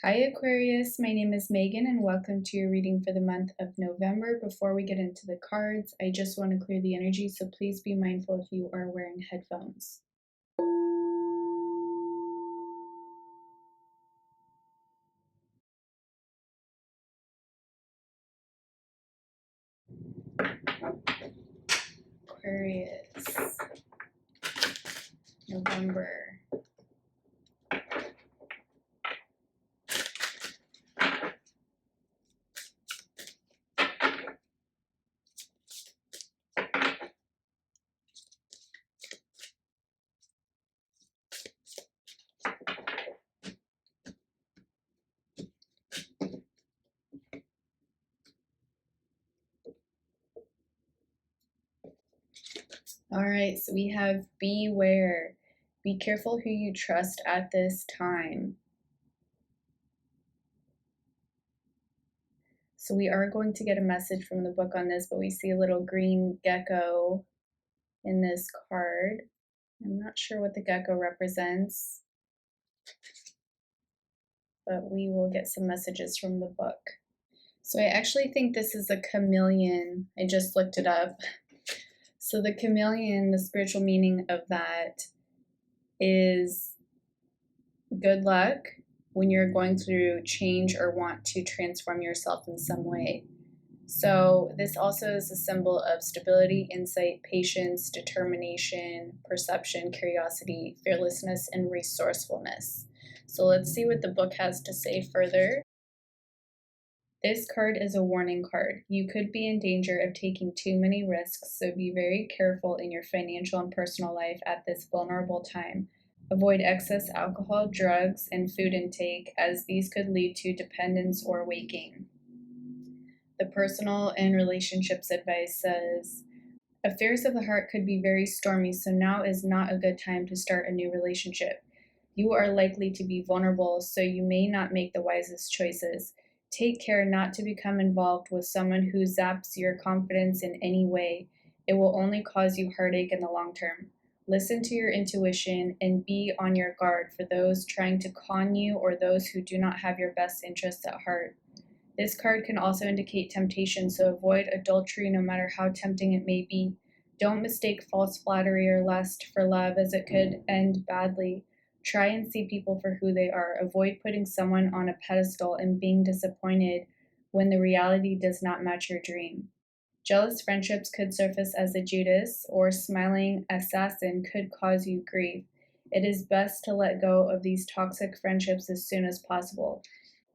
Hi Aquarius, my name is Megan and welcome to your reading for the month of November. Before we get into the cards, I just want to clear the energy, so please be mindful if you are wearing headphones. Aquarius, November. All right, so we have beware. Be careful who you trust at this time. So we are going to get a message from the book on this, but we see a little green gecko in this card. I'm not sure what the gecko represents, but we will get some messages from the book. So I actually think this is a chameleon. I just looked it up. So the chameleon, the spiritual meaning of that is good luck when you're going through change or want to transform yourself in some way. So this also is a symbol of stability, insight, patience, determination, perception, curiosity, fearlessness, and resourcefulness. So let's see what the book has to say further. This card is a warning card. You could be in danger of taking too many risks, so be very careful in your financial and personal life at this vulnerable time. Avoid excess alcohol, drugs, and food intake, as these could lead to dependence or waking. The personal and relationships advice says, affairs of the heart could be very stormy, so now is not a good time to start a new relationship. You are likely to be vulnerable, so you may not make the wisest choices. Take care not to become involved with someone who zaps your confidence in any way. It will only cause you heartache in the long term. Listen to your intuition and be on your guard for those trying to con you or those who do not have your best interests at heart. This card can also indicate temptation, so avoid adultery no matter how tempting it may be. Don't mistake false flattery or lust for love, as it could end badly. Try and see people for who they are. Avoid putting someone on a pedestal and being disappointed when the reality does not match your dream. Jealous friendships could surface as a Judas, or smiling assassin could cause you grief. It is best to let go of these toxic friendships as soon as possible.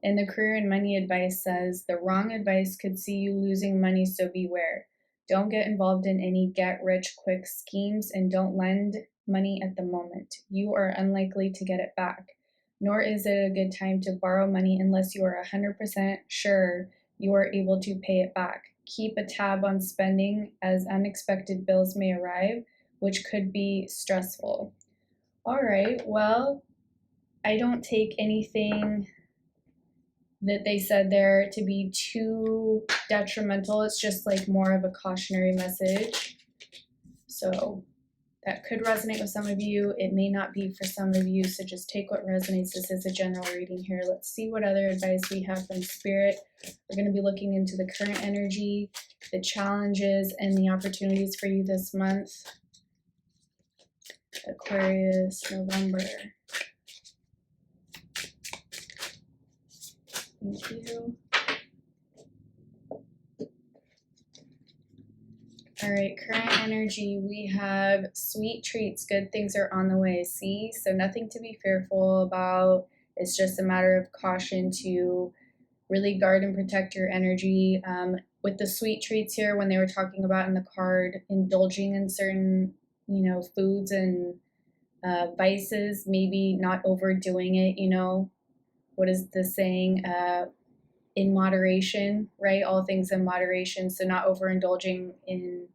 And the career and money advice says, the wrong advice could see you losing money, so beware. Don't get involved in any get-rich-quick schemes and don't lend money at the moment. You are unlikely to get it back. Nor is it a good time to borrow money unless you are 100% sure you are able to pay it back. Keep a tab on spending, as unexpected bills may arrive, which could be stressful. All right, well, I don't take anything that they said there to be too detrimental. It's just like more of a cautionary message. So that could resonate with some of you. It may not be for some of you, so just take what resonates. This is a general reading here. Let's see what other advice we have from Spirit. We're going to be looking into the current energy, the challenges, and the opportunities for you this month. Aquarius, November. Thank you. All right, current energy, we have sweet treats, good things are on the way. See, so nothing to be fearful about. It's just a matter of caution to really guard and protect your energy. With the sweet treats here, when they were talking about in the card, indulging in certain, foods and vices, maybe not overdoing it, what is the saying? In moderation, right? All things in moderation. So not overindulging in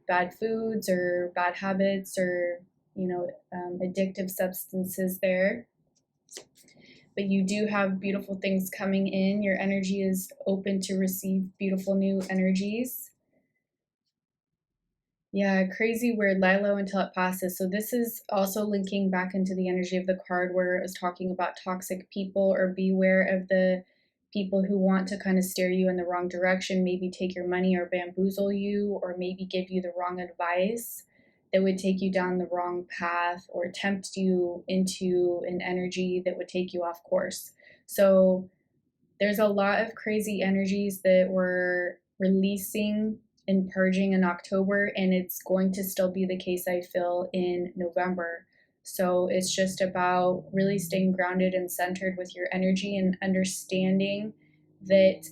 bad foods or bad habits or, addictive substances there. But you do have beautiful things coming in. Your energy is open to receive beautiful new energies. Yeah, crazy weird, lie low until it passes. So this is also linking back into the energy of the card where it was talking about toxic people, or beware of the people who want to kind of steer you in the wrong direction, maybe take your money or bamboozle you, or maybe give you the wrong advice that would take you down the wrong path or tempt you into an energy that would take you off course. So there's a lot of crazy energies that we're releasing and purging in October, and it's going to still be the case, I feel, in November. So it's just about really staying grounded and centered with your energy and understanding that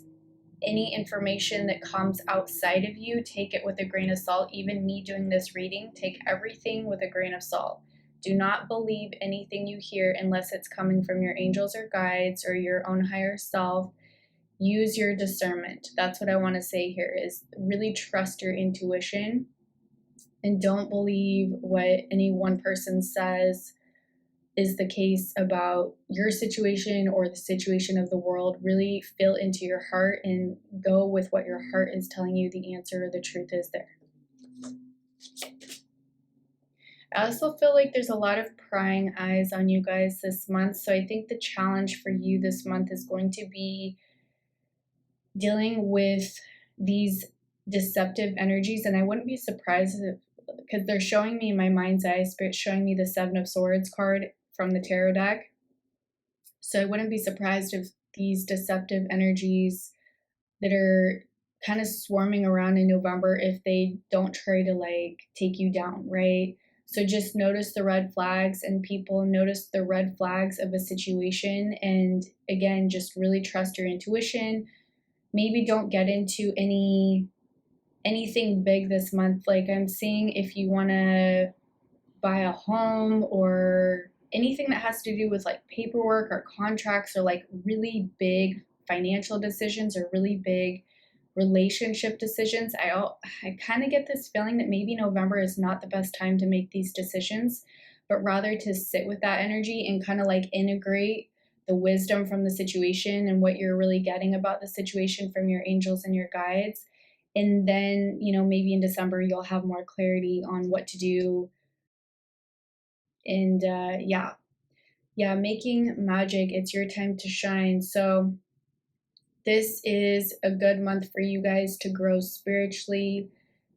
any information that comes outside of you, take it with a grain of salt. Even me doing this reading, take everything with a grain of salt. Do not believe anything you hear unless it's coming from your angels or guides or your own higher self. Use your discernment. That's what I want to say here, is really trust your intuition and don't believe what any one person says is the case about your situation or the situation of the world. Really feel into your heart and go with what your heart is telling you the answer or the truth is there. I also feel like there's a lot of prying eyes on you guys this month. So I think the challenge for you this month is going to be dealing with these deceptive energies. And I wouldn't be surprised if, because they're showing me in my mind's eye, Spirit's showing me the Seven of Swords card from the tarot deck. So I wouldn't be surprised if these deceptive energies that are kind of swarming around in November, if they don't try to like take you down, right? So just notice the red flags, and people notice the red flags of a situation. And again, just really trust your intuition. Maybe don't get into anything big this month. Like I'm seeing, if you want to buy a home or anything that has to do with like paperwork or contracts or like really big financial decisions or really big relationship decisions, I kind of get this feeling that maybe November is not the best time to make these decisions, but rather to sit with that energy and kind of like integrate the wisdom from the situation and what you're really getting about the situation from your angels and your guides. And then, you know, maybe in December you'll have more clarity on what to do. And yeah, making magic, it's your time to shine. So this is a good month for you guys to grow spiritually,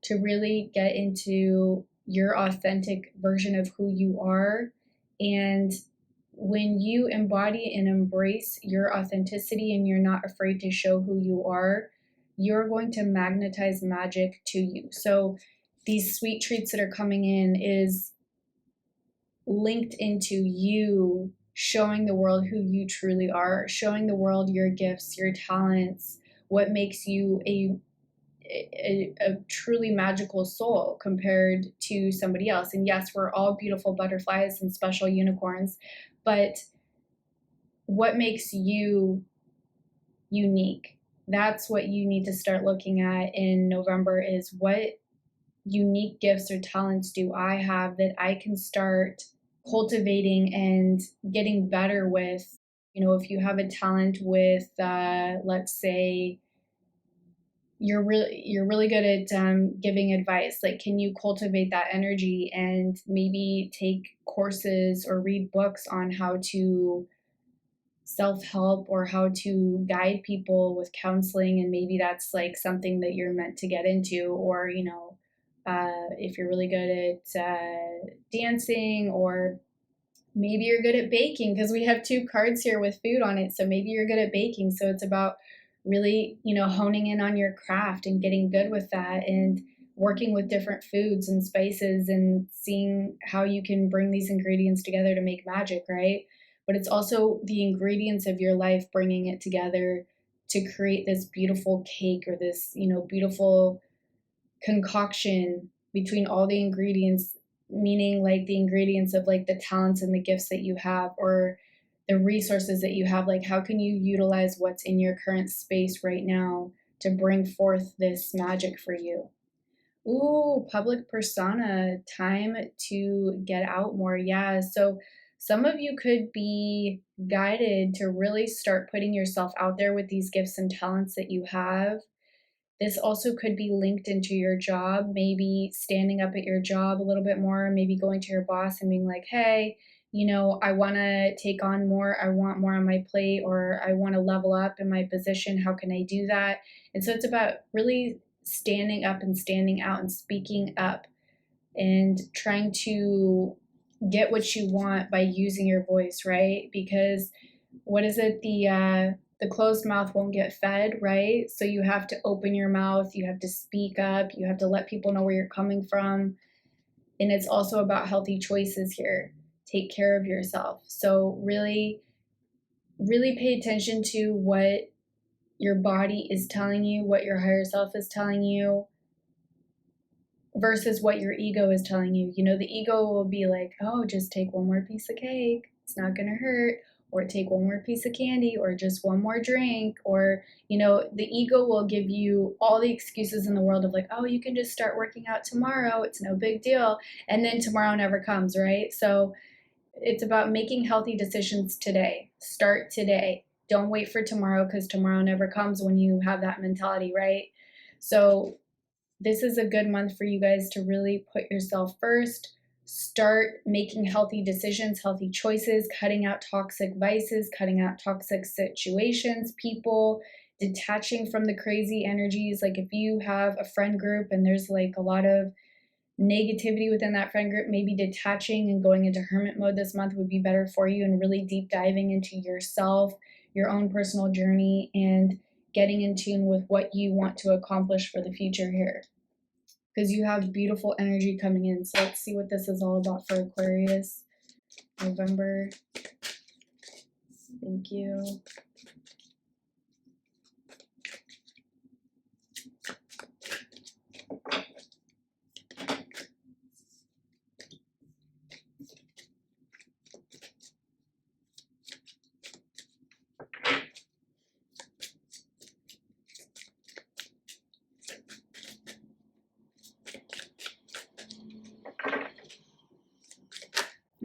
to really get into your authentic version of who you are. And when you embody and embrace your authenticity and you're not afraid to show who you are, you're going to magnetize magic to you. So these sweet treats that are coming in is linked into you showing the world who you truly are, showing the world your gifts, your talents, what makes you a truly magical soul compared to somebody else. And yes, we're all beautiful butterflies and special unicorns, but what makes you unique? That's what you need to start looking at in November, is what unique gifts or talents do I have that I can start cultivating and getting better with. You know, if you have a talent with, let's say, you're really good at giving advice, like, can you cultivate that energy and maybe take courses or read books on how to self-help or how to guide people with counseling, and maybe that's like something that you're meant to get into. Or, you know, if you're really good at dancing, or maybe you're good at baking, because we have two cards here with food on it. So maybe you're good at baking. So it's about really, you know, honing in on your craft and getting good with that, and working with different foods and spices and seeing how you can bring these ingredients together to make magic, right? But it's also the ingredients of your life bringing it together to create this beautiful cake, or this, you know, beautiful concoction between all the ingredients, meaning like the ingredients of like the talents and the gifts that you have, or the resources that you have. Like, how can you utilize what's in your current space right now to bring forth this magic for you? Ooh, public persona, time to get out more. Yeah, so some of you could be guided to really start putting yourself out there with these gifts and talents that you have, This also could be linked into your job, maybe standing up at your job a little bit more, maybe going to your boss and being like, hey, you know, I want to take on more, I want more on my plate, or I want to level up in my position. How can I do that? And so it's about really standing up and standing out and speaking up and trying to get what you want by using your voice, right? Because what is it? The closed mouth won't get fed, right? So you have to open your mouth, you have to speak up, you have to let people know where you're coming from. And it's also about healthy choices here. Take care of yourself. So really, really pay attention to what your body is telling you, what your higher self is telling you, versus what your ego is telling you. You know, the ego will be like, oh, just take one more piece of cake, it's not gonna hurt, or take one more piece of candy, or just one more drink, or, you know, the ego will give you all the excuses in the world of like, oh, you can just start working out tomorrow, it's no big deal, and then tomorrow never comes, right? So it's about making healthy decisions today. Start today. Don't wait for tomorrow, because tomorrow never comes when you have that mentality, right? So this is a good month for you guys to really put yourself first, start making healthy decisions, healthy choices, cutting out toxic vices, cutting out toxic situations, people, detaching from the crazy energies. Like if you have a friend group and there's like a lot of negativity within that friend group, maybe detaching and going into hermit mode this month would be better for you, and really deep diving into yourself, your own personal journey, and getting in tune with what you want to accomplish for the future here, because you have beautiful energy coming in. So let's see what this is all about for Aquarius. November. Thank you.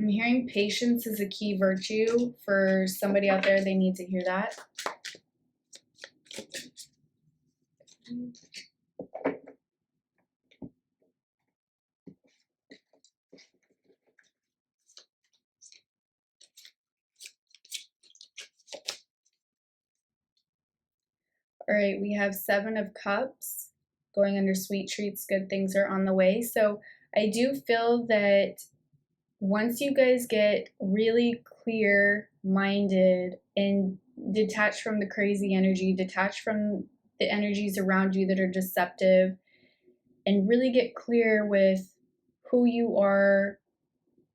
I'm hearing patience is a key virtue for somebody out there. They need to hear that. All right, we have Seven of Cups going under sweet treats. Good things are on the way. So I do feel that once you guys get really clear-minded and detached from the crazy energy, detached from the energies around you that are deceptive, and really get clear with who you are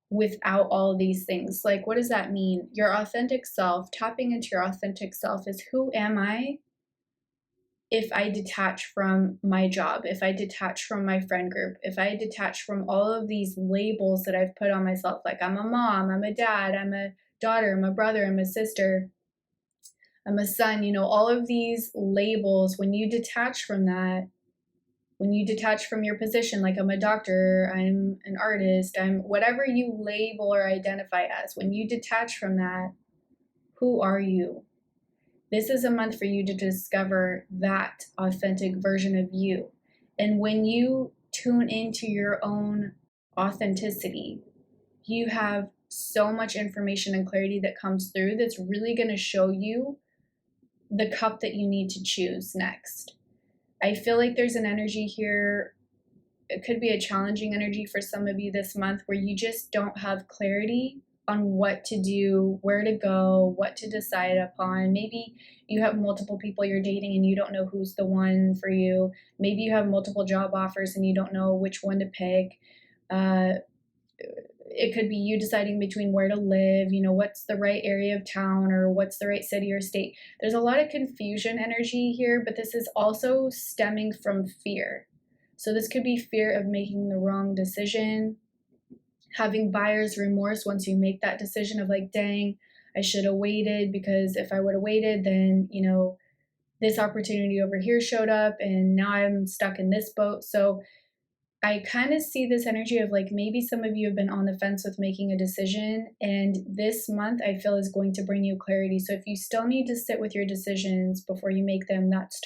without all of these things. Like, what does that mean? Your authentic self, tapping into your authentic self is, who am I if I detach from my job, if I detach from my friend group, if I detach from all of these labels that I've put on myself, like I'm a mom, I'm a dad, I'm a daughter, I'm a brother, I'm a sister, I'm a son, you know, all of these labels. When you detach from that, when you detach from your position, like I'm a doctor, I'm an artist, I'm whatever you label or identify as, when you detach from that, who are you? This is a month for you to discover that authentic version of you. And when you tune into your own authenticity, you have so much information and clarity that comes through that's really going to show you the cup that you need to choose next. I feel like there's an energy here. It could be a challenging energy for some of you this month, where you just don't have clarity on what to do, where to go, what to decide upon. Maybe you have multiple people you're dating and you don't know who's the one for you. Maybe you have multiple job offers and you don't know which one to pick. It could be you deciding between where to live, you know, what's the right area of town, or what's the right city or state. There's a lot of confusion energy here, but this is also stemming from fear. So this could be fear of making the wrong decision, having buyer's remorse once you make that decision of like, dang, I should have waited, because if I would have waited, then, you know, this opportunity over here showed up and now I'm stuck in this boat. So I kind of see this energy of like, maybe some of you have been on the fence with making a decision, and this month I feel is going to bring you clarity. So if you still need to sit with your decisions before you make them, that's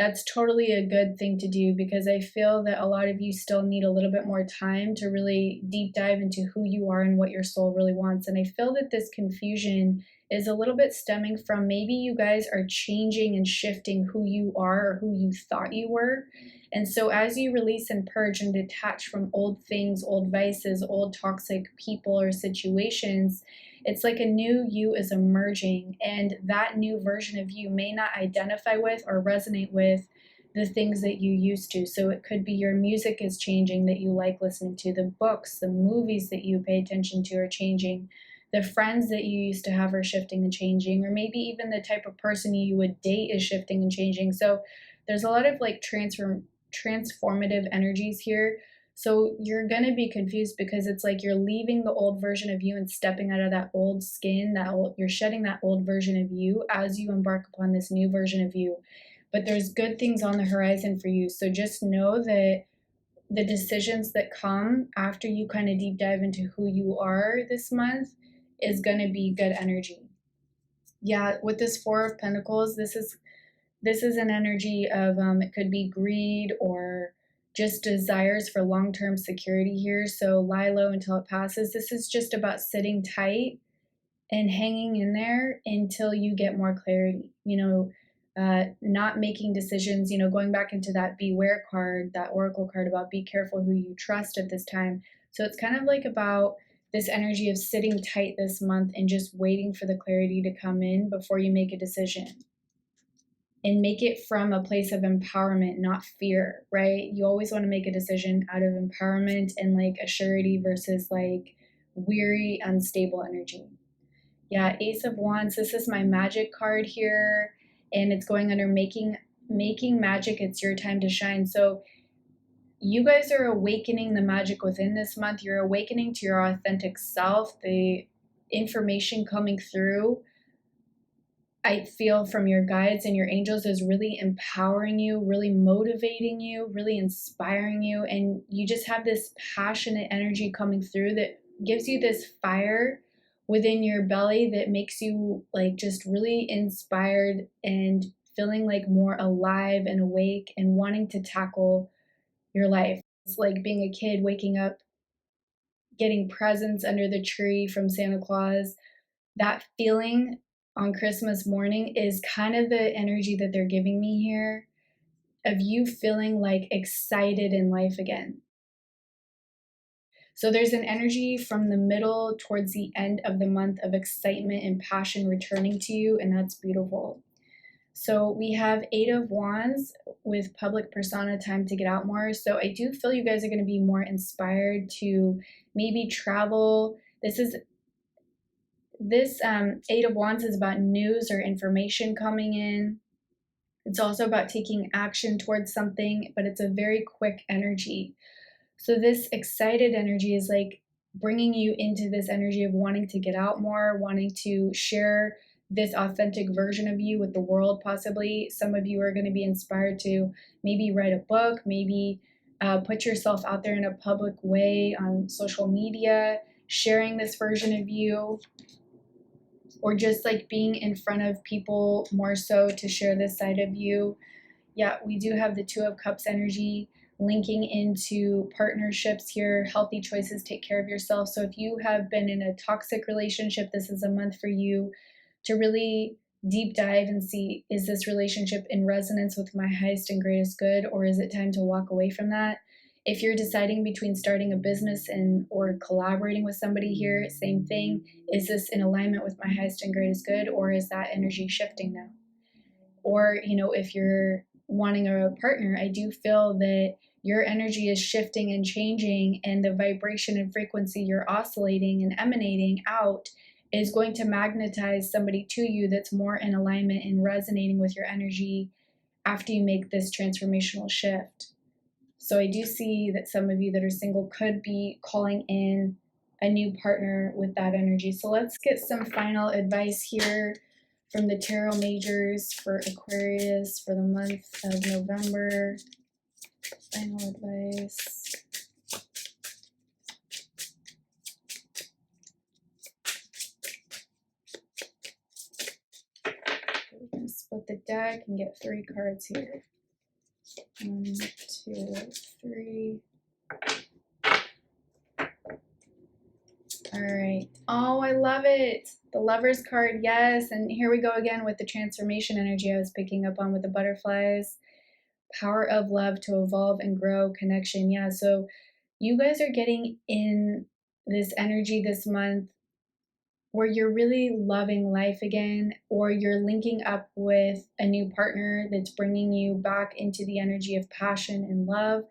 that's totally a good thing to do, because I feel that a lot of you still need a little bit more time to really deep dive into who you are and what your soul really wants. And I feel that this confusion is a little bit stemming from maybe you guys are changing and shifting who you are or who you thought you were. And so as you release and purge and detach from old things, old vices, old toxic people or situations, it's like a new you is emerging, and that new version of you may not identify with or resonate with the things that you used to. So it could be your music is changing that you like listening to, the books, the movies that you pay attention to are changing, the friends that you used to have are shifting and changing, or maybe even the type of person you would date is shifting and changing. So there's a lot of like transformative energies here. So you're going to be confused because it's like you're leaving the old version of you and stepping out of that old skin, you're shedding that old version of you as you embark upon this new version of you. But there's good things on the horizon for you. So just know that the decisions that come after you kind of deep dive into who you are this month is going to be good energy. Yeah, with this Four of Pentacles, this is an energy of it could be greed or just desires for long-term security here. So lie low until it passes. This is just about sitting tight and hanging in there until you get more clarity. Not making decisions, going back into that beware card, that oracle card about be careful who you trust at this time. So it's kind of like about this energy of sitting tight this month and just waiting for the clarity to come in before you make a decision. And make it from a place of empowerment, not fear, right? You always want to make a decision out of empowerment and like a surety versus like weary, unstable energy. Yeah, Ace of Wands, this is my magic card here, and it's going under making magic. It's your time to shine. So you guys are awakening the magic within this month. You're awakening to your authentic self. The information coming through, I feel from your guides and your angels, is really empowering you, really motivating you, really inspiring you. And you just have this passionate energy coming through that gives you this fire within your belly that makes you like just really inspired and feeling like more alive and awake and wanting to tackle your life. It's like being a kid waking up, getting presents under the tree from Santa Claus. That feeling on Christmas morning is kind of the energy that they're giving me here, of you feeling like excited in life again. So there's an energy from the middle towards the end of the month of excitement and passion returning to you, and that's beautiful. So we have Eight of Wands with public persona, time to get out more. So I do feel you guys are going to be more inspired to maybe travel. This Eight of Wands is about news or information coming in. It's also about taking action towards something, but it's a very quick energy. So this excited energy is like bringing you into this energy of wanting to get out more, wanting to share this authentic version of you with the world, possibly. Some of you are going to be inspired to maybe write a book, maybe put yourself out there in a public way on social media, sharing this version of you, or just like being in front of people more so to share this side of you. Yeah, we do have the Two of Cups energy linking into partnerships here. Healthy choices, take care of yourself. So if you have been in a toxic relationship, this is a month for you to really deep dive and see, is this relationship in resonance with my highest and greatest good, or is it time to walk away from that? If you're deciding between starting a business or collaborating with somebody here, same thing. Is this in alignment with my highest and greatest good, or is that energy shifting now? Or, if you're wanting a partner, I do feel that your energy is shifting and changing, and the vibration and frequency you're oscillating and emanating out is going to magnetize somebody to you that's more in alignment and resonating with your energy after you make this transformational shift. So I do see that some of you that are single could be calling in a new partner with that energy. So let's get some final advice here from the Tarot Majors for Aquarius for the month of November. Final advice. We're going to split the deck and get 3 cards here. 1, 2, 3. All right. Oh, I love it. The Lover's card, yes. And here we go again with the transformation energy I was picking up on with the butterflies. Power of love to evolve and grow, connection. Yeah, so you guys are getting in this energy this month where you're really loving life again, or you're linking up with a new partner that's bringing you back into the energy of passion and love,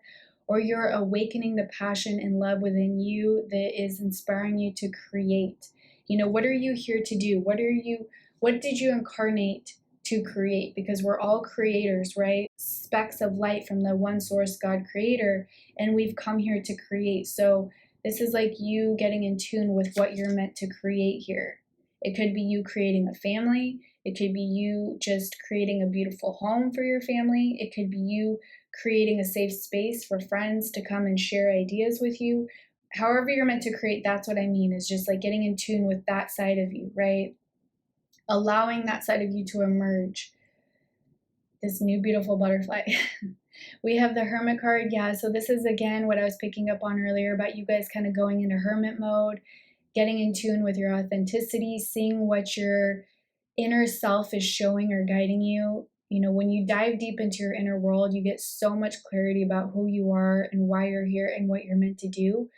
or you're awakening the passion and love within you that is inspiring you to create. You know, what are you here to do? What did you incarnate to create? Because we're all creators, right? Specks of light from the one source, God creator, and we've come here to create. So this is like you getting in tune with what you're meant to create here. It could be you creating a family. It could be you just creating a beautiful home for your family. It could be you creating a safe space for friends to come and share ideas with you. However you're meant to create, that's what I mean, is just like getting in tune with that side of you, right? Allowing that side of you to emerge. This new beautiful butterfly. We have the Hermit card. Yeah, so this is again what I was picking up on earlier about you guys kind of going into hermit mode, getting in tune with your authenticity, seeing what your inner self is showing or guiding you. You know, when you dive deep into your inner world, you get so much clarity about who you are and why you're here and what you're meant to do.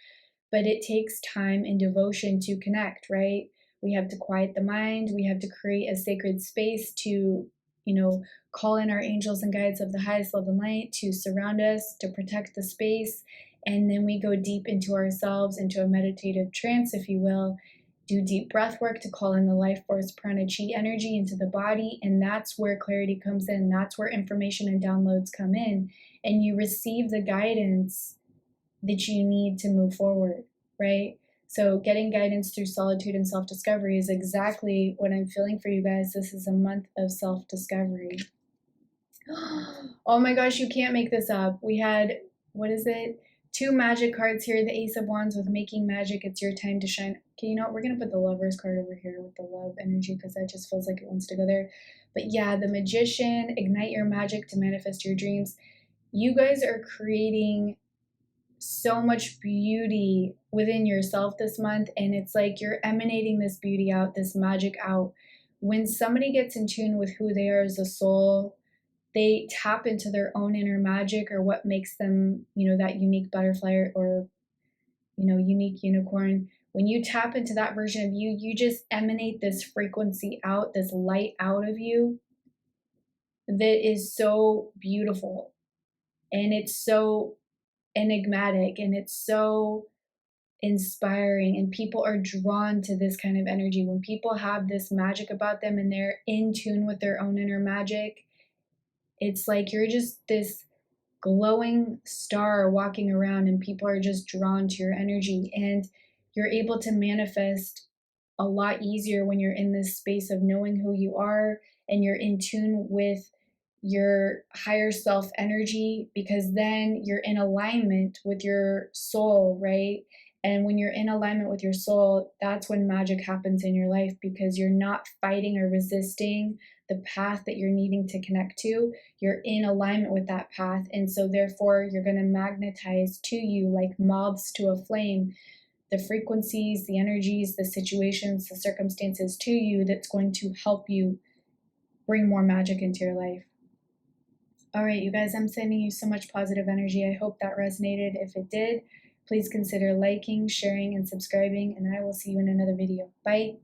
But it takes time and devotion to connect, right? We have to quiet the mind. We have to create a sacred space to, you know, call in our angels and guides of the highest love and light to surround us, to protect the space. And then we go deep into ourselves, into a meditative trance, if you will, do deep breath work to call in the life force prana chi energy into the body. And that's where clarity comes in. That's where information and downloads come in. And you receive the guidance that you need to move forward, right? So getting guidance through solitude and self-discovery is exactly what I'm feeling for you guys. This is a month of self-discovery. Oh my gosh, you can't make this up. We had, what is it? 2 magic cards here. The Ace of Wands with making magic. It's your time to shine. Okay, you know what? We're going to put the Lover's card over here with the love energy because that just feels like it wants to go there. But yeah, the Magician, ignite your magic to manifest your dreams. You guys are creating so much beauty within yourself this month, and it's like you're emanating this beauty out, this magic out. When somebody gets in tune with who they are as a soul, they tap into their own inner magic, or what makes them, you know, that unique butterfly, or you know, unique unicorn. When you tap into that version of you, you just emanate this frequency out, this light out of you that is so beautiful, and it's so enigmatic, and it's so inspiring, and people are drawn to this kind of energy. When people have this magic about them and they're in tune with their own inner magic, it's like you're just this glowing star walking around, and people are just drawn to your energy, and you're able to manifest a lot easier when you're in this space of knowing who you are and you're in tune with your higher self energy, because then you're in alignment with your soul, right? And when you're in alignment with your soul, that's when magic happens in your life, because you're not fighting or resisting the path that you're needing to connect to. You're in alignment with that path, and so therefore you're going to magnetize to you, like moths to a flame, the frequencies, the energies, the situations, the circumstances to you that's going to help you bring more magic into your life. All right, you guys, I'm sending you so much positive energy. I hope that resonated. If it did, please consider liking, sharing, and subscribing, and I will see you in another video. Bye.